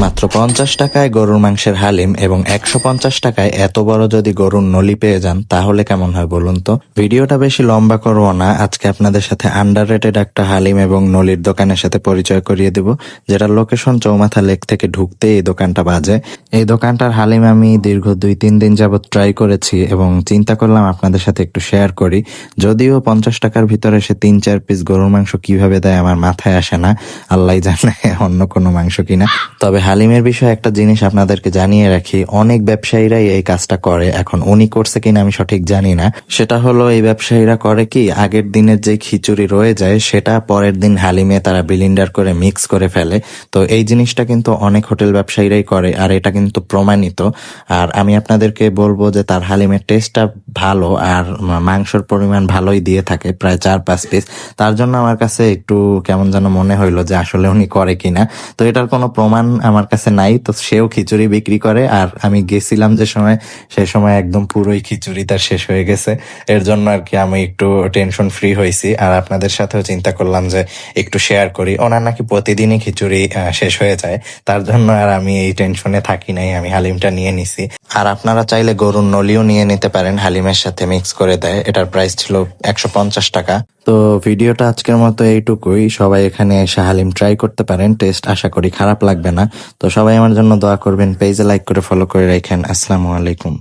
মাত্র 50 টাকায় গরুর মাংসের হালিম এবং 150 টাকায় এত বড় যদি গরুর নলি পেয়ে যান তাহলে কেমন হয় বলুন তো। ভিডিওটা বেশি লম্বা করবো না, আজকে আপনাদের সাথে আন্ডাররেটেড একটা হালিম এবং নলির দোকানের সাথে পরিচয় করিয়ে দেব, যেটার লোকেশন চৌমাথা লেক থেকে ঢুকতে এই দোকানটা বাজে। এই দোকানটার হালিম আমি দীর্ঘ 2-3 দিন যাবত ট্রাই করেছি এবং চিন্তা করলাম আপনাদের সাথে একটু শেয়ার করি। যদিও 50 টাকার ভিতরে সে 3-4 পিস গরুর মাংস কিভাবে দেয় আমার মাথায় আসে না, আল্লাহ জানে অন্য কোনো মাংস কিনা। তবে হালিমের বিষয়ে একটা জিনিস আপনাদেরকে জানিয়ে রাখি, অনেক ব্যবসায়ীরাই এই কাজটা করে। এখন উনি করছে কিনা আমি সঠিক জানি না। সেটা হলো এই ব্যবসায়ীরা করে কি, আগের দিনের যে খিচুড়ি রয়ে যায় সেটা পরের দিন হালিমে তারা বিলিন্ডার করে মিক্স করে ফেলে। তো এই জিনিসটা কিন্তু অনেক হোটেল ব্যবসায়ীরাই করে, আর এটা কিন্তু প্রমাণিত। আর আমি আপনাদেরকে বলবো যে তার হালিমের টেস্টটা ভালো আর মাংসর পরিমাণ ভালোই দিয়ে থাকে, প্রায় 4-5 পিস। তার জন্য আমার কাছে একটু কেমন যেন মনে হইলো যে আসলে উনি করে কিনা। তো এটার কোনো প্রমাণ আমার কাছে নাই। তো সেও খিচুড়ি বিক্রি করে, আর আমি গেছিলাম যে সময়, সে সময় একদম পুরোই খিচুড়ি তার শেষ হয়ে গেছে। এর জন্য আর কি আমি একটু টেনশন ফ্রি হয়েছি, আর আপনাদের সাথেও চিন্তা করলাম যে একটু শেয়ার করি। ওনার নাকি প্রতিদিনই খিচুড়ি শেষ হয়ে যায়, তার জন্য আর আমি এই টেনশনে থাকি নাই, আমি হালিমটা নিয়ে নিছি। আর আপনারা চাইলে গরুর নলিও নিয়ে নিতে পারেন, হালিমের সাথে মিক্স করে দেয়। এটার প্রাইস ছিল 150 টাকা। তো ভিডিওটা আজকের মতো এইটুকুই। সবাই এখানে এসে হালিম ট্রাই করতে পারেন, টেস্ট আশা করি খারাপ লাগবে না। তো সবাই আমার জন্য দোয়া করবেন, পেজে লাইক করে ফলো করে রাখেন। আসসালামু আলাইকুম।